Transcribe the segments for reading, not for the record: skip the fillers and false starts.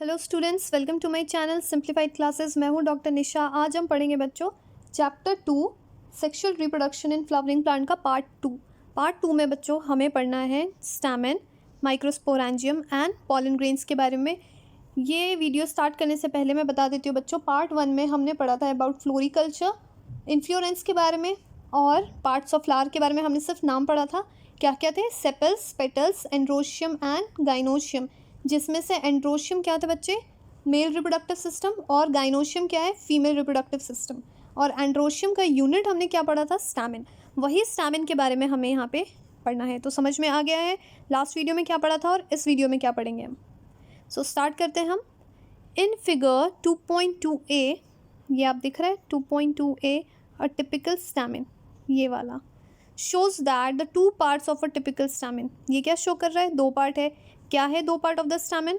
Hello students, welcome to my channel simplified classes. मैं हूं doctor Nisha. आज हम पढ़ेंगे बच्चों chapter 2 sexual reproduction in flowering plant का पार्ट टू में बच्चों हमें पढ़ना है stamen, microsporangium and pollen grains के बारे में। ये वीडियो स्टार्ट करने से पहले मैं बता देती हूँ बच्चों, पार्ट 1 में हमने पढ़ा था अबाउट फ्लोरिकल्चर, इन्फ्लोरेंस के बारे में और पार्ट्स ऑफ फ्लावर के बारे में हमने सिर्फ नाम पढ़ा था। क्या क्या थे? Sepals, petals, androecium and gynoecium, जिसमें से एंड्रोशियम क्या होता है बच्चे? मेल रिप्रोडक्टिव सिस्टम, और गाइनोशियम क्या है? Female reproductive system. और एंड्रोशियम का यूनिट हमने क्या पढ़ा था? स्टैमेन। वही स्टैमेन के बारे में हमें यहाँ पे पढ़ना है। तो समझ में आ गया है लास्ट वीडियो में क्या पढ़ा था और इस वीडियो में क्या पढ़ेंगे हम। सो स्टार्ट करते हैं हम। इन फिगर 2.2a, ये आप दिख रहा है 2.2a, अ टिपिकल स्टैमेन, ये वाला shows that the two parts of a typical stamen. ये क्या शो कर रहा है? दो पार्ट है। क्या है दो part of the stamen?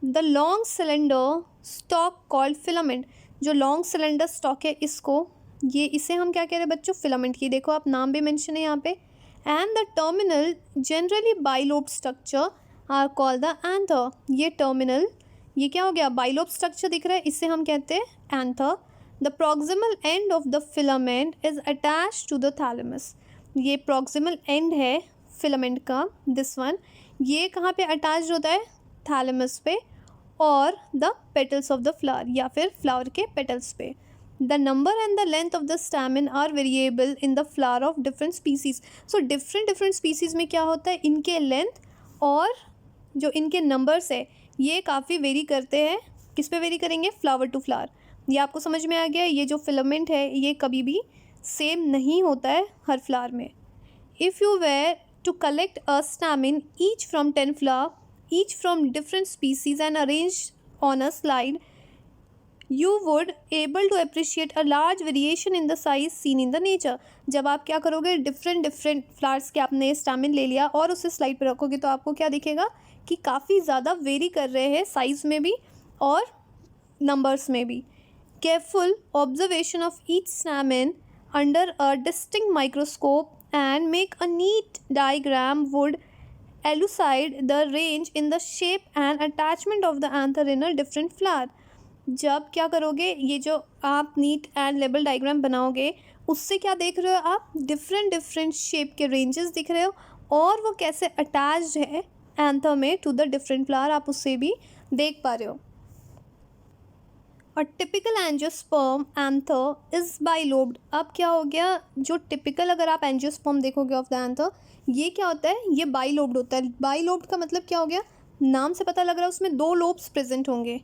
The long cylinder stock called filament. जो लॉन्ग सिलेंडर स्टॉक है इसे हम क्या कह रहे हैं बच्चों? फिलामेंट। ये देखो आप, नाम भी मेंशन है यहाँ पे। And the terminal generally bilobe structure are called the anther. ये टर्मिनल, ये क्या हो गया? बाइलोब स्ट्रक्चर दिख रहा है, इससे हम कहते हैं anther. The proximal end of the filament is attach to the thalamus. ये प्रॉक्सिमल एंड है फिलामेंट का, दिस वन। ये कहाँ पे अटैच होता है? थैलेमस पे और the petals of the flower, या फिर फ्लावर के पेटल्स पे। The number and the length of the stamen are variable in the flower of different species. So different species में क्या होता है? इनके लेंथ और जो इनके नंबर्स है ये काफ़ी वेरी करते हैं। किस पे वेरी करेंगे? Flower to flower. ये आपको समझ में आ गया? ये जो फिलामेंट है ये कभी भी सेम नहीं होता है हर फ्लावर में। If you were to collect a stamen each from 10 flower, each from different species and arrange on a slide, you would able to appreciate a large variation in the size seen in the nature. जब आप क्या करोगे? Different flowers के आपने stamen ले लिया और उसे स्लाइड पर रखोगे तो आपको क्या दिखेगा कि काफ़ी ज़्यादा वेरी कर रहे हैं साइज़ में भी और नंबर्स में भी। Careful observation of each stamen under a distinct microscope and make a neat diagram would elucidate the range in the shape and attachment of the anther in a different flower. जब क्या करोगे? ये जो आप neat and label diagram बनाओगे उससे क्या देख रहे हो आप? डिफरेंट शेप के रेंजेस दिख रहे हो और वो कैसे अटैच्ड है एंथर में टू द डिफरेंट फ्लावर, आप उससे भी देख पा रहे हो। और typical angiosperm anther is bilobed. अब क्या हो गया? जो टिपिकल अगर आप एंजियोस्पर्म देखोगे ऑफ द एंथर, ये क्या होता है? ये बाइलोब्ड होता है। बाइलोब्ड का मतलब क्या हो गया? नाम से पता लग रहा है उसमें दो लोब्स प्रेजेंट होंगे।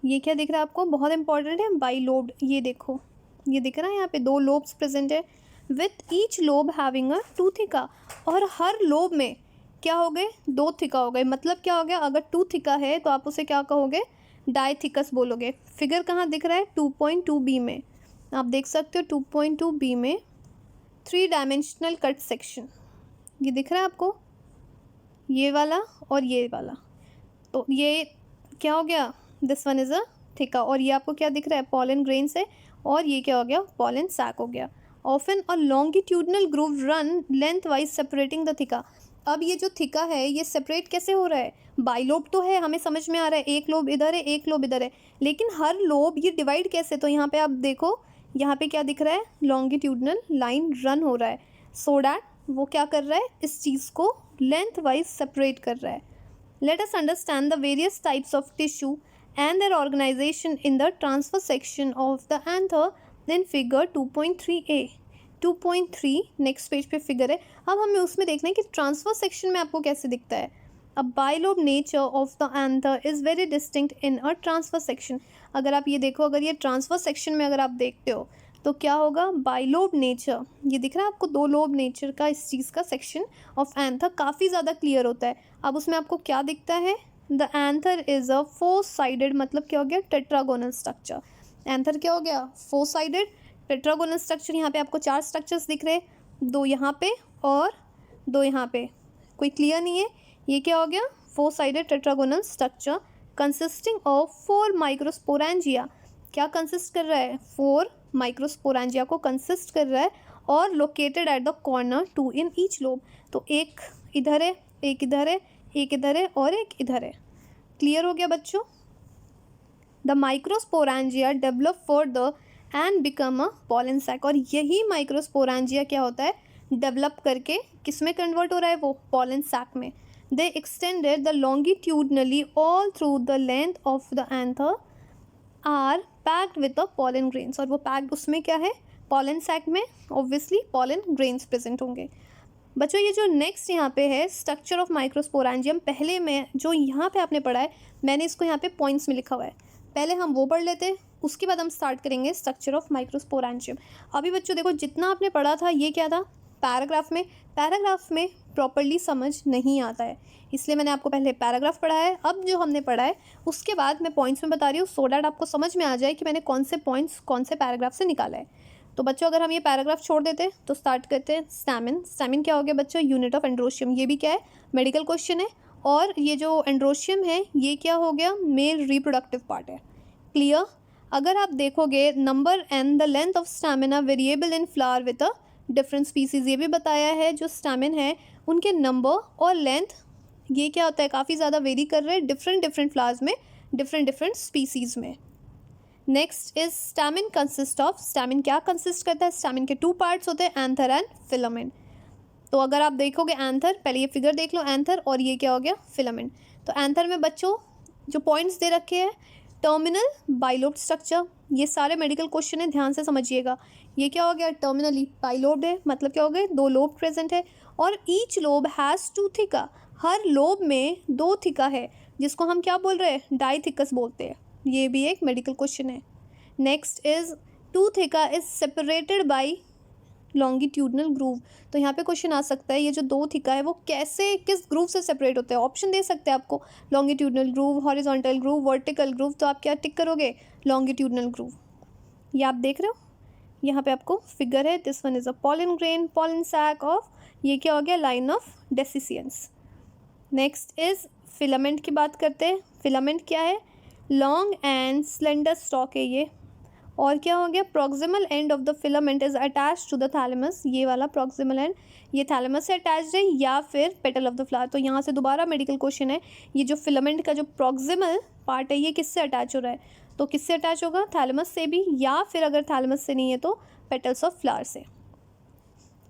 ये क्या दिख रहा है आपको? बहुत इंपॉर्टेंट है बाइलोब्ड। ये देखो, ये दिख रहा है यहाँ पे दो लोब्स प्रेजेंट है with each lobe having a two theca. और हर लोब में क्या हो गए? दो थिका हो गए। मतलब क्या हो गया? अगर टू थिका है तो आप उसे क्या कहोगे? डायथिकस बोलोगे। फिगर कहाँ दिख रहा है? 2.2b में आप देख सकते हो। 2.2b में 3 डायमेंशनल कट सेक्शन ये दिख रहा है आपको, ये वाला और ये वाला। तो ये क्या हो गया? दिस वन इज़ अ थिका। और ये आपको क्या दिख रहा है? पॉलन ग्रेन्स है। और ये क्या हो गया? पॉलन सैक हो गया। Often a longitudinal groove run lengthwise separating the theca. अब ये जो थिका है ये सेपरेट कैसे हो रहा है? बाइलोब तो है, हमें समझ में आ रहा है, एक लोब इधर है एक लोब इधर है, लेकिन हर लोब ये डिवाइड कैसे? तो यहाँ पे आप देखो, यहाँ पे क्या दिख रहा है? लॉन्गिट्यूडनल लाइन रन हो रहा है, सो डैट वो क्या कर रहा है? इस चीज़ को लेंथ वाइज सेपरेट कर रहा है। Let us understand the various types of tissue and their organization in the transverse section of the anther in figure 2.3a। 2.3 next page पे फिगर है। अब हमें उसमें देखना है कि ट्रांसफर्स सेक्शन में आपको कैसे दिखता है। A bilobe nature of the anther is very distinct in a transverse section. अगर आप ये देखो, अगर ये ट्रांसफर्स सेक्शन में अगर आप देखते हो तो क्या होगा? बाइलोब नेचर, ये दिख रहा है आपको, दो लोब नेचर का इस चीज़ का सेक्शन ऑफ एंथर काफ़ी ज़्यादा क्लियर होता है। अब उसमें आपको क्या दिखता है? The anther is a 4 sided, मतलब क्या हो गया? Tetragonal structure. एंथर क्या हो गया? 4 साइडेड टेट्रागोनल स्ट्रक्चर। यहाँ पे आपको 4 स्ट्रक्चर्स दिख रहे हैं, 2 यहाँ पे और 2 यहाँ पे। कोई क्लियर नहीं है? ये क्या हो गया? 4 sided tetragonal structure consisting of 4 microsporangia. क्या कंसिस्ट कर रहा है? 4 माइक्रोस्पोरेंजिया को कंसिस्ट कर रहा है और located at the corner 2 in each lobe. तो एक इधर है, एक इधर है, एक इधर है और एक इधर है। क्लियर हो गया बच्चों? The microsporangia develop further and become a pollen sac, और यही माइक्रोस्पोरेंजिया क्या होता है, डेवलप करके किस में कन्वर्ट हो रहा है, वो पॉलन सैक में. They extended the longitudinally all through the length of the anther are packed with the pollen grains, और वो पैक्ड उसमें क्या है, पॉलन सैक में ऑब्वियसली पॉलन ग्रेन्स प्रेजेंट होंगे. बच्चों ये जो नेक्स्ट यहाँ पे है स्ट्रक्चर ऑफ माइक्रोस्पोरेंजियम, पहले में जो यहाँ पे आपने पढ़ा है मैंने इसको यहाँ पे पॉइंट्स में लिखा हुआ है, पहले हम वो पढ़ लेते हैं, उसके बाद हम स्टार्ट करेंगे स्ट्रक्चर ऑफ माइक्रोस्पोरेंजियम. अभी बच्चों देखो जितना आपने पढ़ा था ये क्या था, पैराग्राफ में प्रॉपर्ली समझ नहीं आता है, इसलिए मैंने आपको पहले पैराग्राफ पढ़ा है. अब जो हमने पढ़ा है उसके बाद मैं पॉइंट्स में बता रही हूँ, सो डैट आपको समझ में आ जाए कि मैंने कौन से पॉइंट्स कौन से पैराग्राफ से निकाला है. तो बच्चों अगर हम ये पैराग्राफ छोड़ देते हैं तो स्टार्ट करते हैं स्टैमिन. स्टैमिन क्या हो गया बच्चों, यूनिट ऑफ एंड्रोशियम. ये भी क्या है, मेडिकल क्वेश्चन है. और ये जो एंड्रोशियम है ये क्या हो गया, मेल रिप्रोडक्टिव पार्ट है. क्लियर? अगर आप देखोगे number and the length of stamina variable in flower with a different species, ये भी बताया है जो स्टैमिन है उनके नंबर और लेंथ ये क्या होता है, काफ़ी ज़्यादा वेरी कर रहे हैं डिफरेंट फ्लावर्स में, डिफरेंट स्पीसीज में. Next is stamen consist of, stamen क्या कंसिस्ट करता है, स्टैमिन के 2 पार्ट्स होते हैं, एंथर एंड फिलामेंट. तो अगर आप देखोगे एंथर, पहले ये फिगर देख लो एंथर, और ये क्या हो गया फिलामेंट. तो एंथर में बच्चों जो पॉइंट्स दे रखे हैं, टर्मिनल बाइलोब्ड स्ट्रक्चर, ये सारे मेडिकल क्वेश्चन है, ध्यान से समझिएगा. ये क्या हो गया, टर्मिनली बाइलोब्ड है, मतलब क्या हो गया, 2 लोब प्रेजेंट है, और ईच लोब हैज़ 2 थिका, हर लोब में 2 थिका है, जिसको हम क्या बोल रहे हैं, डाइथिकस बोलते हैं. ये भी एक मेडिकल क्वेश्चन है. Next is 2 theca is separated by longitudinal groove. तो यहाँ पे क्वेश्चन आ सकता है ये जो 2 थिका है वो कैसे, किस ग्रूव से सेपरेट होते हैं. ऑप्शन दे सकते हैं आपको, longitudinal groove, horizontal groove, vertical groove. तो आप क्या टिक करोगे, लॉन्गिट्यूडनल ग्रूव. ये आप देख रहे हो, यहाँ पे आपको फिगर है, this one is a pollen grain, pollen sac of, ये क्या हो गया, line of dehiscence. Next is filament की बात करते हैं. फिलामेंट क्या है, लॉन्ग एंड स्लेंडर स्टॉक है ये. और क्या हो गया, proximal end of the filament is attached to the thalamus, ये वाला प्रॉक्सिमल एंड ये थैलेमस से अटैच्ड है या फिर पेटल ऑफ द फ्लावर. तो यहाँ से दोबारा मेडिकल क्वेश्चन है, ये जो फिलामेंट का जो प्रॉक्सिमल पार्ट है ये किससे अटैच हो रहा है, तो किससे अटैच होगा, थैलेमस से भी, या फिर अगर थैलेमस से नहीं है तो पेटल्स ऑफ फ्लावर से.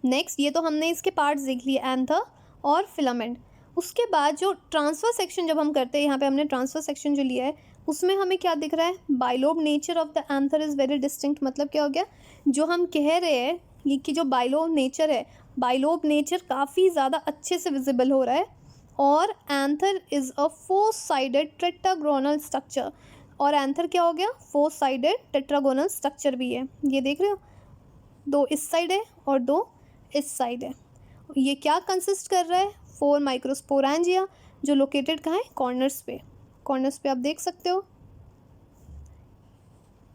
नेक्स्ट ये तो हमने इसके पार्ट्स देख लिए, एंथर और फिलामेंट. उसके बाद जो ट्रांसफर सेक्शन जब हम करते हैं, यहाँ पे हमने ट्रांसफर सेक्शन जो लिया है उसमें हमें क्या दिख रहा है, bilobe nature of the anther is very distinct. मतलब क्या हो गया, जो हम कह रहे हैं ये कि जो बाइलोब नेचर है, बाइलोब नेचर काफ़ी ज़्यादा अच्छे से विजिबल हो रहा है. और anther is a 4 sided tetragonal structure, और एंथर क्या हो गया, 4 साइडेड टेट्रागोनल स्ट्रक्चर भी है. ये देख रहे हो, 2 इस साइड है और 2 इस साइड है. ये क्या कंसिस्ट कर रहा है, 4 माइक्रोस्पोरेंजिया, जो लोकेटेड कहाँ है, कॉर्नर्स पे. कॉर्नर्स पे आप देख सकते हो,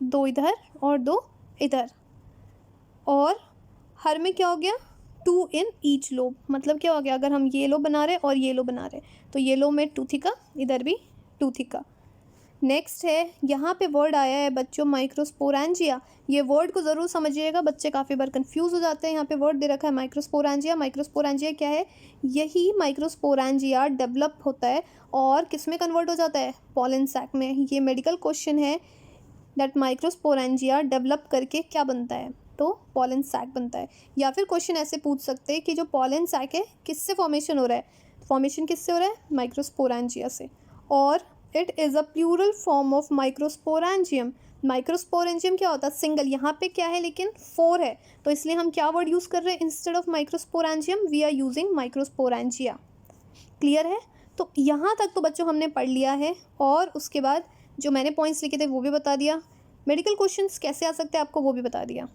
2 इधर और 2 इधर. और हर में क्या हो गया, 2 इन ईच लोब. मतलब क्या हो गया, अगर हम ये लो बना रहे और ये लो बना रहे तो ये लो में 2 थिका, इधर भी 2 थिका. नेक्स्ट है, यहाँ पे वर्ड आया है बच्चों माइक्रोस्पोरेंजिया. ये वर्ड को ज़रूर समझिएगा, बच्चे काफ़ी बार कंफ्यूज हो जाते हैं. यहाँ पे वर्ड दे रखा है माइक्रोस्पोरेंजिया. माइक्रोस्पोरेंजिया क्या है, यही माइक्रोस्पोरेंजिया डेवलप होता है और किस में कन्वर्ट हो जाता है, पॉलन सैक में. ये मेडिकल क्वेश्चन है, दैट माइक्रोस्पोरेंजिया डेवलप करके क्या बनता है, तो पॉलन सैक बनता है. या फिर क्वेश्चन ऐसे पूछ सकते हैं कि जो पॉलन सैक है किससे फॉर्मेशन हो रहा है, फॉर्मेशन किससे हो रहा है, माइक्रोस्पोरेंजिया से. और it is a plural form of microsporangium. Microsporangium क्या होता है, सिंगल. यहाँ पे क्या है लेकिन 4 है, तो इसलिए हम क्या वर्ड यूज़ कर रहे हैं, instead of microsporangium we are using microsporangia. Clear है? तो यहाँ तक तो बच्चों हमने पढ़ लिया है, और उसके बाद जो मैंने पॉइंट्स लिखे थे वो भी बता दिया, मेडिकल क्वेश्चंस कैसे आ सकते हैं आपको वो भी बता दिया.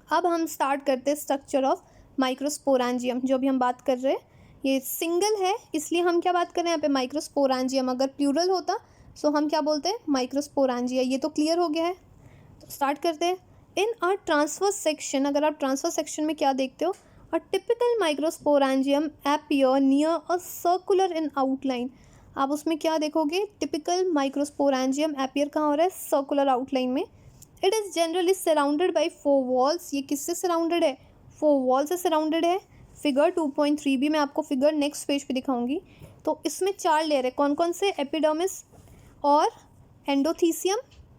अब हम स्टार्ट करते हैं स्ट्रक्चर ऑफ माइक्रोस्पोरेंजियम. जो अभी हम बात कर रहे हैं ये सिंगल है, इसलिए हम क्या बात कर रहे हैं यहाँ पे, माइक्रोस्पोरेंजियम. अगर प्लूरल होता सो हम क्या बोलते हैं, माइक्रोस्पोरेंजिया. ये तो क्लियर हो गया है, तो स्टार्ट करते हैं. इन अ ट्रांसफर सेक्शन, अगर आप ट्रांसफर सेक्शन में क्या देखते हो, a typical microsporangium appear near a circular in outline. आप उसमें क्या देखोगे, टिपिकल माइक्रोस्पोरेंजियम अपीयर कहाँ हो रहा है, सर्कुलर आउटलाइन में. It is generally surrounded by 4 walls. ये किससे सराउंडेड है, 4 वॉल से सराउंडेड है. फिगर 2.3 भी मैं आपको फिगर नेक्स्ट पेज पे दिखाऊंगी. तो इसमें 4 लेयर है, कौन कौन से? एपिडर्मिस और endothecium,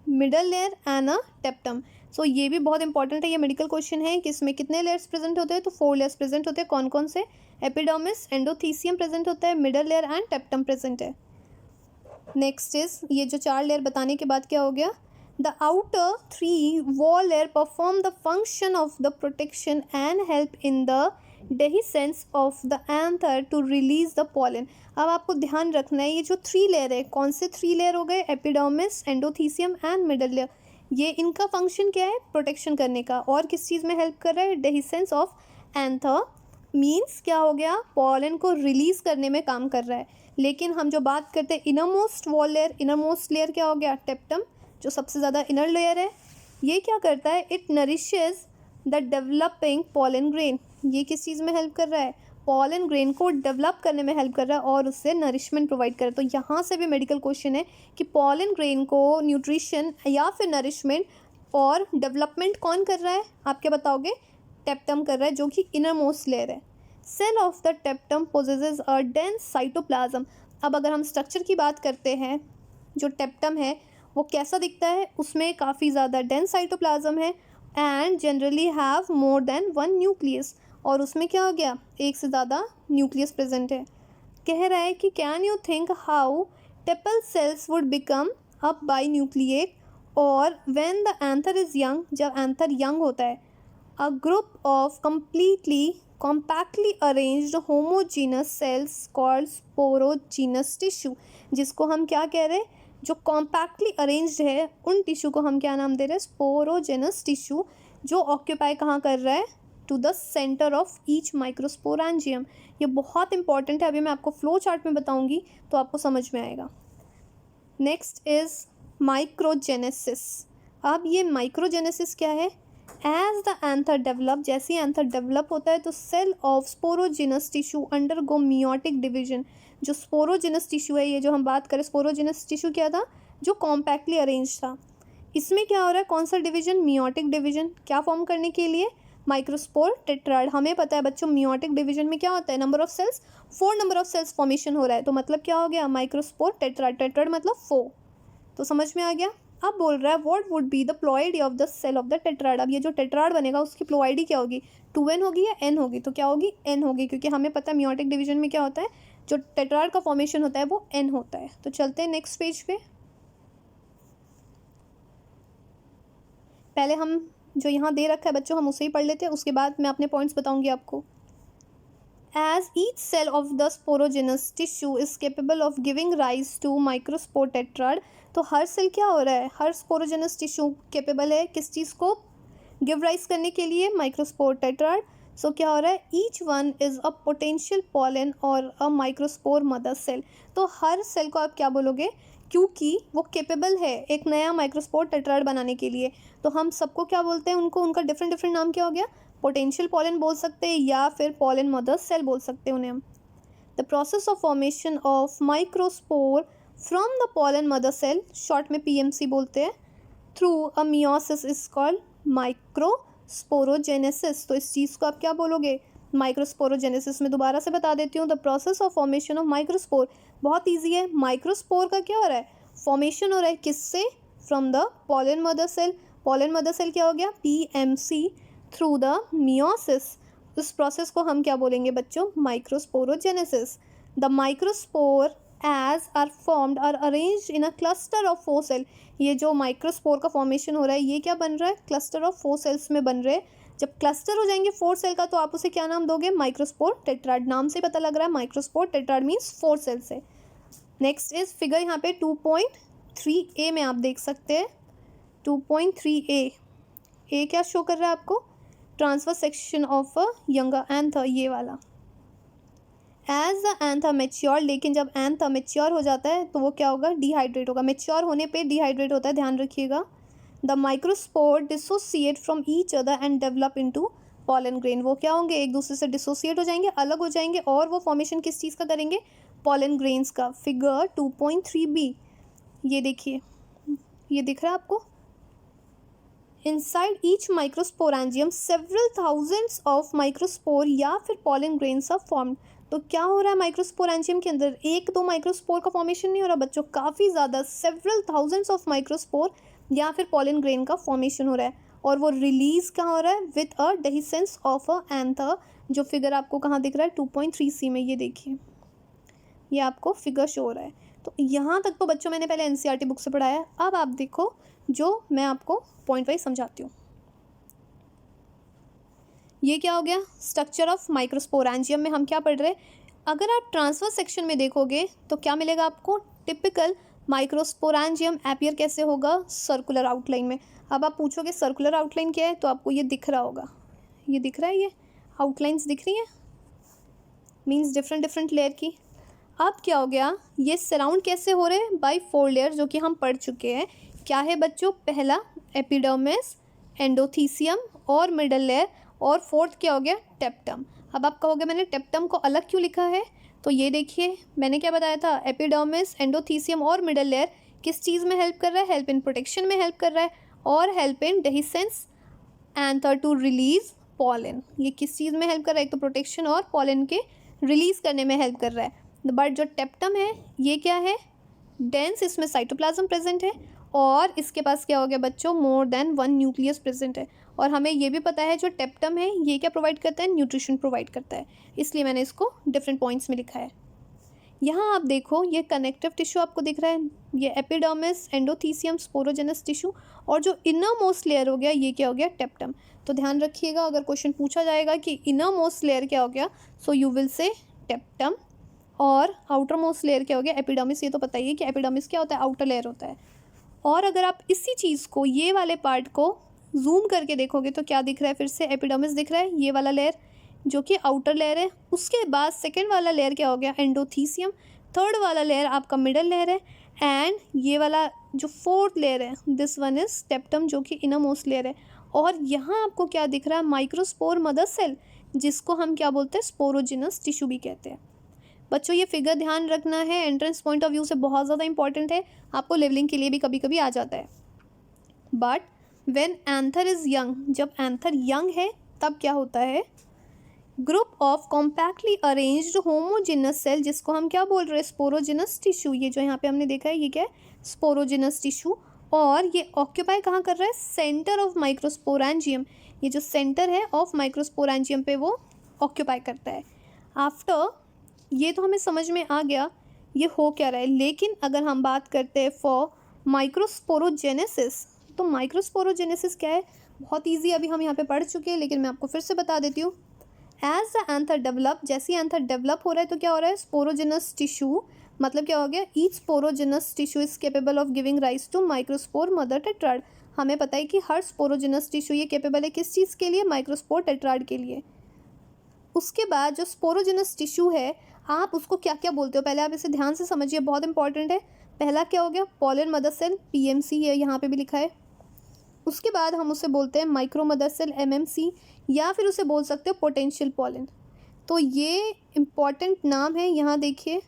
middle layer and a tapetum. So ये भी बहुत इंपॉर्टेंट है, ये मेडिकल क्वेश्चन है कि इसमें कितने लेयर्स प्रेजेंट होते हैं? तो 4 लेयर्स प्रेजेंट होते हैं। कौन कौन से? एपिडर्मिस, एंडोथीसियम प्रेजेंट होता है, मिडल लेयर एंड टेप्टम प्रेजेंट है। नेक्स्ट इज, ये जो 4 लेयर बताने के बाद क्या हो गया? The outer 3 wall layer perform the function of the protection and help in the dehiscence of the anther to release the pollen। अब आपको ध्यान रखना है, ये जो 3 लेयर है, कौन से 3 लेयर हो गए? Epidermis, endothecium and middle layer. ये इनका फंक्शन क्या है? प्रोटेक्शन करने का। और किस चीज़ में हेल्प कर रहा है? डेहिसेंस ऑफ एंथर मीन्स क्या हो गया? पॉलन को रिलीज करने में काम कर रहा है। लेकिन हम जो बात करते हैं inner most wall layer, inner most layer क्या हो गया? टेप्टम, जो सबसे ज़्यादा इनर लेयर है। ये क्या करता है? It nourishes the developing pollen grain. ये किस चीज़ में हेल्प कर रहा है? पॉलन ग्रेन को डेवलप करने में हेल्प कर रहा है और उससे नरिशमेंट प्रोवाइड कर रहा है। तो यहाँ से भी मेडिकल क्वेश्चन है कि पॉलन ग्रेन को न्यूट्रिशन या फिर नरिशमेंट और डेवलपमेंट कौन कर रहा है? आप क्या बताओगे? टेप्टम कर रहा है, जो कि इनर मोस्ट लेयर है। Cell of the tapetum possesses a dense cytoplasm. अब अगर हम स्ट्रक्चर की बात करते हैं, जो टेप्टम है वो कैसा दिखता है? उसमें काफ़ी ज़्यादा डेंस साइटोप्लाज्म है and generally have more than 1 nucleus. और उसमें क्या हो गया? एक से ज़्यादा न्यूक्लियस प्रेजेंट है। कह रहा है कि can you think how tapetal cells would become up binucleate और when the anther is young, जब एंथर यंग होता है, a group of completely compactly arranged homogeneous cells called sporogenous tissue, जिसको हम क्या कह रहे हैं? जो कॉम्पैक्टली अरेंज्ड है उन टिश्यू को हम क्या नाम दे रहे हैं? स्पोरोजेनस टिश्यू, जो ऑक्यूपाई कहाँ कर रहा है? To the centre of each microsporangium. ये बहुत इंपॉर्टेंट है, अभी मैं आपको फ्लो चार्ट में बताऊंगी तो आपको समझ में आएगा। Next is microgenesis. अब ये माइक्रोजेनेसिस क्या है? एज द एंथर डेवलप, जैसे ही एंथर डेवलप होता है तो cell of sporogenous tissue undergo meiotic division. जो स्पोरोजिनस टिश्यू है, ये जो हम बात करें, स्पोरोजिनस टिश्यू क्या था? जो कॉम्पैक्टली अरेंज था। इसमें क्या हो रहा है? कौन सा डिवीजन? Meiotic division. क्या फॉर्म करने के लिए? Microspore tetrad. हमें पता है बच्चों, मियोटिक डिवीजन में क्या होता है? Number of cells, 4 number of cells formation हो रहा है, तो मतलब क्या हो गया? Microspore tetrad. टेट्राड मतलब 4। तो समझ में आ गया? अब बोल रहा है what would be the ploidy of the cell of the tetrad. अब ये जो टेट्राड बनेगा उसकी प्लॉइडी क्या होगी? 2n होगी या n होगी? तो क्या होगी? n होगी, क्योंकि हमें पता है मियोटिक डिवीजन में क्या होता है? जो टेट्राड का फॉर्मेशन होता है वो n होता है। तो चलते हैं नेक्स्ट पेज पे। पहले हम जो यहाँ दे रखा है बच्चों, हम उसे ही पढ़ लेते हैं, उसके बाद मैं अपने पॉइंट्स बताऊंगी आपको। As each cell of the sporogenous tissue is capable of giving rise to microspore tetrad, तो हर सेल क्या हो रहा है? हर स्पोरोजेनस टिश्यू केपेबल है किस चीज़ को गिव राइज करने के लिए? Microspore tetrad. सो क्या हो रहा है? Each one is a potential pollen और अ माइक्रोस्पोर मदर सेल। तो हर सेल को आप क्या बोलोगे? क्योंकि वो केपेबल है एक नया माइक्रोस्पोर टेट्राड बनाने के लिए, तो हम सबको क्या बोलते हैं? उनको, उनका डिफरेंट डिफरेंट नाम क्या हो गया? पोटेंशियल पॉलन बोल सकते हैं या फिर पॉलन मदर सेल बोल सकते हैं उन्हें हम। The process of formation of microspore from the pollen mother cell, short में PMC बोलते हैं, through a meiosis is called microsporogenesis. तो इस चीज़ को आप क्या बोलोगे? माइक्रोस्पोरोजेनेसिस। में दोबारा से बता देती हूँ, the process of formation of microspore. बहुत ईजी है, माइक्रोस्पोर का क्या हो रहा है? फॉर्मेशन हो रहा है किससे? From the pollen mother cell. Pollen mother cell क्या हो गया? PMC through the meiosis. इस प्रोसेस को हम क्या बोलेंगे बच्चों? Microsporogenesis. The microspore as are formed are arranged in a cluster of 4 cell. ये जो माइक्रोस्पोर का फॉर्मेशन हो रहा है, ये क्या बन रहा है? क्लस्टर ऑफ 4 सेल्स में बन रहे हैं। जब क्लस्टर हो जाएंगे 4 सेल का, तो आप उसे क्या नाम दोगे? Microspore tetrad. नाम से पता लग रहा है माइक्रोस्पोर टेट्राड मीन्स 4 सेल से। नेक्स्ट इज फिगर यहाँ पे 2.3a में आप देख सकते हैं। 2.3a ए क्या शो कर रहा है आपको? Transfer section of a younger anther, ये वाला। एज द एंथर मेच्योर, लेकिन जब एंथर मेच्योर हो जाता है तो वो क्या होगा? डिहाइड्रेट होगा। मेच्योर होने पे डिहाइड्रेट होता है, ध्यान रखिएगा। The microspore dissociate from each other and develop into pollen grain. वो क्या होंगे? एक दूसरे से डिसोसिएट हो जाएंगे, अलग हो जाएंगे, और वो फॉर्मेशन किस चीज़ का करेंगे? पॉलन ग्रेन्स का। फिगर 2.3b ये देखिए, ये दिख रहा है आपको? Inside each microsporangium several thousands of microspore या फिर pollen grains are formed। तो क्या हो रहा है माइक्रोस्पोरेंजियम के अंदर, एक दो माइक्रोस्पोर का फॉर्मेशन नहीं हो रहा बच्चों, काफ़ी ज़्यादा सेवरल थाउजेंड्स ऑफ माइक्रोस्पोर या फिर पॉलन ग्रेन का फॉर्मेशन हो रहा है। और वो रिलीज कहाँ हो रहा है, with a dehiscence of a anther, जो फिगर आपको कहाँ दिख रहा है 2.3c में, ये देखिए ये आपको फिगर शो हो रहा है। तो यहाँ तक तो बच्चों मैंने पहले एनसीईआरटी बुक से पढ़ाया है। अब आप देखो जो मैं आपको पॉइंट वाइज समझाती हूँ। ये क्या हो गया, स्ट्रक्चर ऑफ माइक्रोस्पोरेंजियम में हम क्या पढ़ रहे हैं। अगर आप ट्रांसफर सेक्शन में देखोगे तो क्या मिलेगा आपको, टिपिकल माइक्रोस्पोरेंजियम एपियर कैसे होगा, सर्कुलर आउटलाइन में। अब आप पूछोगे सर्कुलर आउटलाइन क्या है, तो आपको ये दिख रहा होगा, ये दिख रहा है, ये आउटलाइंस दिख रही हैं, मीन्स डिफरेंट डिफरेंट लेयर की। अब क्या हो गया, ये सराउंड कैसे हो रहे हैं, बाय 4 लेयर, जो कि हम पढ़ चुके हैं। क्या है बच्चों, पहला एपिडर्मिस, एंडोथीसियम और मिडल लेयर, और फोर्थ क्या हो गया, टेप्टम। अब आप कहोगे मैंने टेप्टम को अलग क्यों लिखा है, तो ये देखिए मैंने क्या बताया था, एपिडर्मिस, एंडोथीसियम और मिडल लेयर किस चीज़ में हेल्प कर रहा है, हेल्प इन प्रोटेक्शन में हेल्प कर रहा है, और help in dehiscence anther to release pollen. ये किस चीज़ में हेल्प कर रहा है, एक तो प्रोटेक्शन और पॉलन के रिलीज करने में हेल्प कर रहा है। बट जो टेप्टम है ये क्या है, डेंस, इसमें साइटोप्लाज्म प्रेजेंट है, और इसके पास क्या हो गया बच्चों, मोर देन 1 न्यूक्लियस प्रेजेंट है। और हमें ये भी पता है जो टेप्टम है ये क्या प्रोवाइड करता है, न्यूट्रिशन प्रोवाइड करता है, इसलिए मैंने इसको डिफरेंट पॉइंट्स में लिखा है। यहाँ आप देखो ये कनेक्टिव टिश्यू आपको दिख रहा है, ये एपिडर्मिस, एंडोथीसियम, स्पोरोजेनस टिश्यू, और जो इनर मोस्ट लेयर हो गया ये क्या हो गया, टेप्टम। तो ध्यान रखिएगा अगर क्वेश्चन पूछा जाएगा कि इनर मोस्ट लेयर क्या हो गया, सो यू विल से टेप्टम, और आउटर मोस्ट लेयर क्या हो गया, एपिडर्मिस। ये तो पता ही है कि एपिडर्मिस क्या होता है, आउटर लेयर होता है। और अगर आप इसी चीज़ को, ये वाले पार्ट को जूम करके देखोगे तो क्या दिख रहा है, फिर से एपिडर्मिस दिख रहा है, ये वाला लेयर जो कि आउटर लेयर है। उसके बाद सेकेंड वाला लेयर क्या हो गया, एंडोथीसियम। थर्ड वाला लेयर आपका मिडल लेयर है, एंड ये वाला जो फोर्थ लेयर है, दिस वन इज टेप्टम, जो कि इनर मोस्ट लेयर है। और यहाँ आपको क्या दिख रहा है, माइक्रोस्पोर मदर सेल, जिसको हम क्या बोलते हैं, स्पोरोजिनस टिश्यू भी कहते हैं। बच्चों ये फिगर ध्यान रखना है, एंट्रेंस पॉइंट ऑफ व्यू से बहुत ज़्यादा इंपॉर्टेंट है, आपको लेवलिंग के लिए भी कभी कभी आ जाता है। But when anther is young, जब एंथर यंग है तब क्या होता है, group of compactly arranged homogenous cell, जिसको हम क्या बोल रहे हैं, स्पोरोजिनस टिश्यू। ये जो यहाँ पे हमने देखा है ये क्या है, स्पोरोजिनस टिश्यू। और ये ऑक्यूपाई कहाँ कर रहा है, सेंटर ऑफ माइक्रोस्पोरेंजियम, ये जो सेंटर है ऑफ माइक्रोस्पोरेंजियम पे वो ऑक्यूपाई करता है। आफ्टर, ये तो हमें समझ में आ गया ये हो क्या रहा है। लेकिन अगर हम बात करते हैं फॉर माइक्रोस्पोरोजेनेसिस, तो माइक्रोस्पोरोजेनेसिस क्या है, बहुत ईजी, अभी हम यहाँ पे पढ़ चुके हैं, लेकिन मैं आपको फिर से बता देती हूँ। एज द एंथर डेवलप, जैसे एंथर डेवलप हो रहा है तो क्या हो रहा है, स्पोरोजिनस टिश्यू, मतलब क्या हो गया, each sporogenous tissue is capable of giving rise to microspore mother tetrad. हमें पता है कि हर स्पोरोजिनस टिश्यू ये केपेबल है किस चीज़ के लिए, माइक्रोस्पोर टेट्राड के लिए। उसके बाद जो स्पोरोजिनस टिश्यू है आप उसको क्या क्या बोलते हो, पहले आप इसे ध्यान से समझिए, बहुत इंपॉर्टेंट है। पहला क्या हो गया, पॉलन मदर सेल, पीएमसी है, यहाँ पे भी लिखा है। उसके बाद हम उसे बोलते हैं माइक्रो मदर सेल, एमएमसी, या फिर उसे बोल सकते हो पोटेंशियल पॉलन। तो ये इम्पॉर्टेंट नाम है, यहाँ देखिए,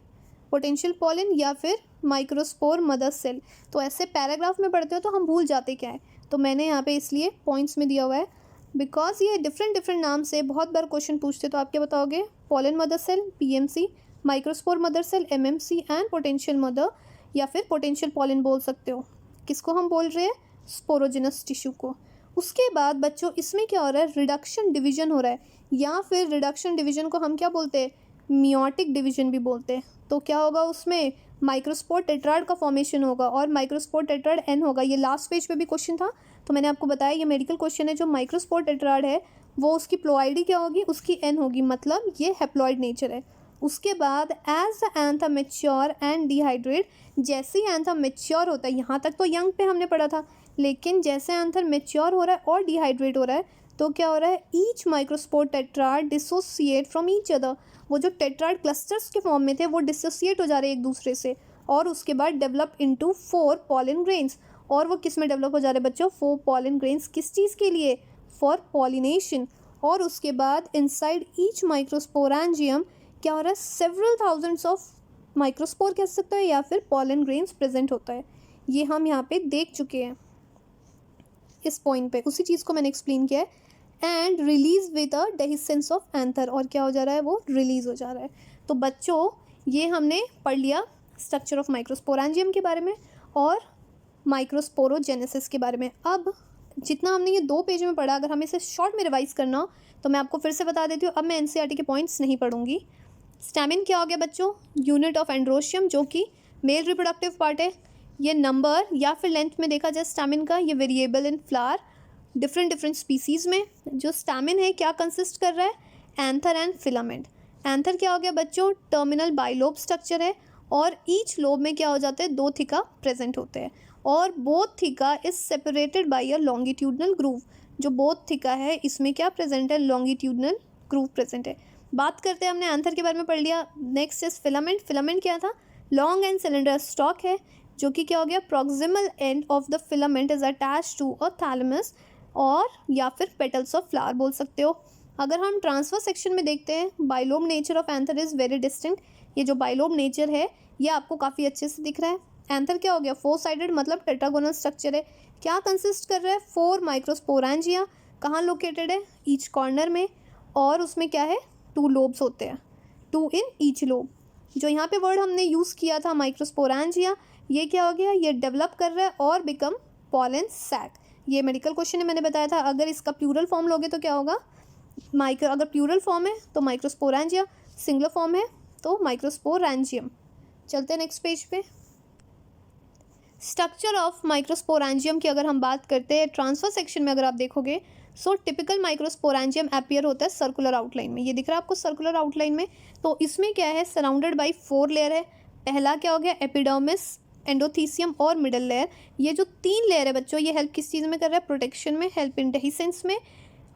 पोटेंशियल पॉलन या फिर माइक्रोस्पोर मदर सेल। तो ऐसे पैराग्राफ में पढ़ते हो तो हम भूल जाते क्या है, तो मैंने यहाँ पे इसलिए पॉइंट्स में दिया हुआ है, बिकॉज ये डिफरेंट डिफरेंट नाम से बहुत बार क्वेश्चन पूछते, तो आप क्या बताओगे, pollen mother cell, PMC, microspore mother cell, MMC, and potential mother, या फिर पोटेंशियल पॉलन बोल सकते हो। किसको हम बोल रहे हैं, स्पोरोजिनस टिश्यू को। उसके बाद बच्चों इसमें क्या हो रहा है, रिडक्शन डिवीजन हो रहा है, या फिर रिडक्शन डिवीजन को हम क्या बोलते हैं, मियोटिक डिवीजन भी बोलते हैं। तो क्या होगा उसमें, माइक्रोस्पोर टेट्राड का फॉर्मेशन होगा, और माइक्रोस्पोर टेट्राड एन होगा। ये लास्ट पेज पे भी क्वेश्चन था, तो मैंने आपको बताया ये मेडिकल क्वेश्चन है। जो माइक्रोस्पोर टेट्राड है वो उसकी प्लोआइडी क्या होगी, उसकी एन होगी, मतलब ये हेप्लॉइड नेचर है। उसके बाद as the anther mature and dehydrate, जैसे ही एंथर मैच्योर होता है, यहाँ तक तो यंग पे हमने पढ़ा था, लेकिन जैसे एंथर मैच्योर हो रहा है और डिहाइड्रेट हो रहा है तो क्या हो रहा है, each microspore tetrad dissociate from each other. वो जो टेट्राड क्लस्टर्स के फॉर्म में थे वो डिसोसिएट हो जा रहे हैं एक दूसरे से, और उसके बाद डेवलप इनटू 4 पॉलन ग्रेन्स। और वो किस में डेवलप हो जा रहे हैं बच्चों, 4 पॉलन ग्रेन्स, किस चीज़ के लिए, फॉर पॉलिनेशन। और उसके बाद इनसाइड ईच माइक्रोस्पोरेंजियम क्या हो रहा है, सेवरल थाउजेंड्स ऑफ माइक्रोस्पोर कह सकते हैं, या फिर पॉलन ग्रेन्स प्रेजेंट होता है। ये हम यहाँ पे देख चुके हैं इस पॉइंट पे, उसी चीज़ को मैंने एक्सप्लेन किया है। And release with a dehiscence of anther, और क्या हो जा रहा है, वो रिलीज हो जा रहा है। तो बच्चों ये हमने पढ़ लिया स्ट्रक्चर ऑफ माइक्रोस्पोरेंजियम के बारे में और माइक्रोस्पोरोजेनेसिस के बारे में। अब जितना हमने ये 2 पेज में पढ़ा, अगर हमें इसे शॉर्ट में रिवाइज करना हो तो मैं आपको फिर से बता देती हूँ। अब मैं एनसीईआरटी के पॉइंट्स नहीं पढ़ूंगी। स्टैमिन क्या हो गया बच्चों? यूनिट ऑफ एंड्रोशियम, जो कि मेल रिप्रोडक्टिव पार्ट है। ये नंबर या फिर लेंथ में देखा जाए स्टैमिन का, ये variable in flower different species में। जो स्टैमिन है क्या कंसिस्ट कर रहा है? Anther and filament. एंथर क्या हो गया बच्चों? टर्मिनल बाइलोब स्ट्रक्चर है और ईच लोब में क्या हो जाता है? 2 थिका प्रेजेंट होते हैं और both theca is separated by a longitudinal groove. जो बोथ थिका है इसमें क्या प्रेजेंट है? लॉन्गिट्यूडनल ग्रूव प्रेजेंट है। बात करते हैं, हमने एंथर के बारे में पढ़ लिया। Next is filament. फिलामेंट क्या था? लॉन्ग एंड सिलेंडर स्टॉक है, जो कि क्या हो गया? Proximal end of the filament is attach to a thalamus और या फिर पेटल्स ऑफ फ्लावर बोल सकते हो। अगर हम ट्रांसफर सेक्शन में देखते हैं, bilobe nature of anther is very distinct. ये जो बाइलोब नेचर है ये आपको काफ़ी अच्छे से दिख रहा है। एंथर क्या हो गया? 4 साइडेड मतलब टेट्रागोनल स्ट्रक्चर है। क्या कंसिस्ट कर रहा है? 4 माइक्रोस्पोरेंजिया। कहाँ लोकेटेड है? ईच कॉर्नर में। और उसमें क्या है? 2 लोब्स होते हैं, 2 इन ईच लोब। जो यहाँ पे वर्ड हमने यूज़ किया था माइक्रोस्पोरेंजिया, ये क्या हो गया? ये डेवलप कर रहा है और बिकम पॉलन सैक। ये मेडिकल क्वेश्चन है, मैंने बताया था। अगर इसका प्लूरल फॉर्म लोगे तो क्या होगा? अगर प्लूरल फॉर्म है तो माइक्रोस्पोरेंजिया, सिंगुलर फॉर्म है तो माइक्रोस्पोरेंजियम। चलते हैं नेक्स्ट पेज पे। स्ट्रक्चर ऑफ माइक्रोस्पोरेंजियम की अगर हम बात करते हैं, ट्रांसफर सेक्शन में अगर आप देखोगे, सो टिपिकल माइक्रोस्पोरेंजियम अपीयर होता है सर्कुलर आउटलाइन में। ये दिख रहा है आपको सर्कुलर आउटलाइन में। तो इसमें क्या है? सराउंडेड बाई 4 लेयर है। पहला क्या हो गया? एपिडर्मिस, एंडोथीसियम और मिडल लेयर। ये जो 3 लेयर है बच्चों, ये हेल्प किस चीज़ में कर रहा है? प्रोटेक्शन में, हेल्प इन डेहिसेंस में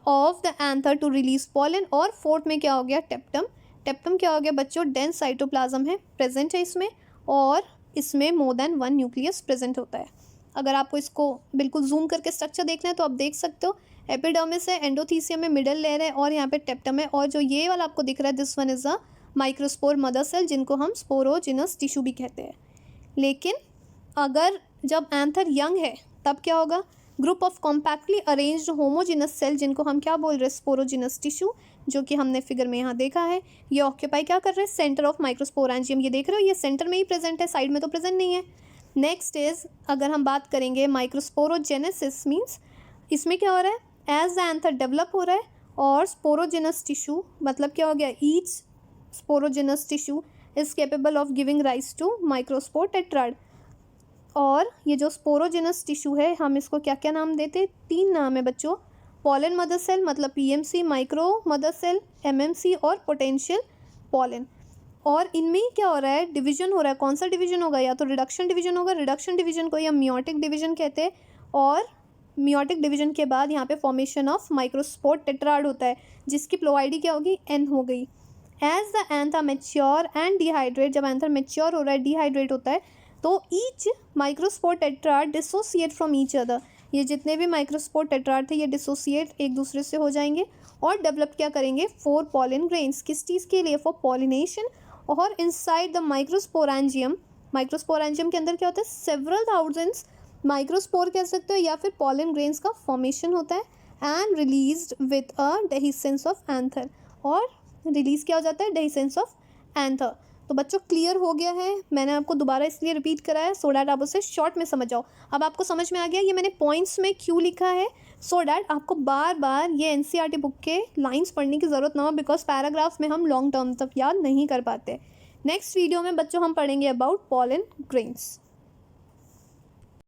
of the anther to release pollen. और 4th में क्या हो गया? टेप्टम। टेप्टम क्या हो गया बच्चों? डेंस साइटोप्लाज्म है, प्रेजेंट है इसमें, और इसमें मोर देन 1 न्यूक्लियस प्रेजेंट होता है। अगर आपको इसको बिल्कुल जूम करके स्ट्रक्चर देखना है तो आप देख सकते हो। एपिडर्मिस है, एंडोथीसियम में, मिडल लेयर है और यहाँ पे टेप्टम है। और जो ये वाला आपको दिख रहा है, this one is a microspore mother cell, जिनको हम स्पोरोजिनस टिश्यू भी कहते हैं। लेकिन अगर जब एंथर यंग है तब क्या होगा? Group of compactly arranged homogenous cell, जिनको हम क्या बोल रहे हैं? स्पोरोजिनस टिश्यू, जो कि हमने फिगर में यहाँ देखा है। ये ऑक्यूपाई क्या कर रहे हैं? Centre of microsporangium. ये देख रहे हो, ये सेंटर में ही प्रेजेंट है, साइड में तो प्रेजेंट नहीं है। नेक्स्ट इज, अगर हम बात करेंगे माइक्रोस्पोरोजेनेसिस मीन्स, इसमें क्या हो रहा है? एज द एंथर डेवलप हो रहा है और स्पोरोजिनस टिश्यू मतलब क्या हो गया? Each sporogenous tissue is capable of giving rise to microspore tetrad. और ये जो स्पोरोजिनस टिश्यू है, हम इसको क्या क्या नाम देते हैं? 3 नाम है बच्चों। पॉलन मदर सेल मतलब PMC, micro mother cell MMC और पोटेंशियल पॉलन। और इनमें ही क्या हो रहा है? डिवीजन हो रहा है। कौन सा डिवीजन होगा? या तो रिडक्शन डिवीजन होगा। रिडक्शन डिवीजन को हम मियोटिक डिवीजन कहते हैं। और मियोटिक डिवीजन के बाद यहाँ पे फॉर्मेशन ऑफ माइक्रोस्पोर टेट्राड होता है, जिसकी प्लोआइडी क्या होगी? एन हो गई। As the anther mature and dehydrate, जब एंथर मेच्योर हो रहा है, डिहाइड्रेट होता है, तो each microspore tetrad dissociate from each other. ये जितने भी माइक्रोस्पोर टेट्राड थे ये डिसोसिएट एक दूसरे से हो जाएंगे और डेवलप क्या करेंगे? 4 पॉलन ग्रेन्स। किस चीज़ के लिए? For pollination. और इनसाइड द माइक्रोस्पोरेंजियम, माइक्रोस्पोरेंजियम के अंदर क्या होता है? सेवरल थाउजेंड्स माइक्रोस्पोर कह सकते हो या फिर पॉलन ग्रेन्स का फॉर्मेशन होता है। And released with a dehiscence of anther. और रिलीज क्या हो जाता है? Dehiscence of anther. तो बच्चों क्लियर हो गया है। मैंने आपको दोबारा इसलिए रिपीट कराया सो डैट आप उसे शॉर्ट में समझ जाओ। अब आपको समझ में आ गया ये मैंने पॉइंट्स में क्यों लिखा है, सो डैट आपको बार बार ये एनसीईआरटी बुक के लाइंस पढ़ने की ज़रूरत ना हो, बिकॉज पैराग्राफ में हम लॉन्ग टर्म तक याद नहीं कर पाते। नेक्स्ट वीडियो में बच्चों हम पढ़ेंगे अबाउट पॉलन ग्रेन्स।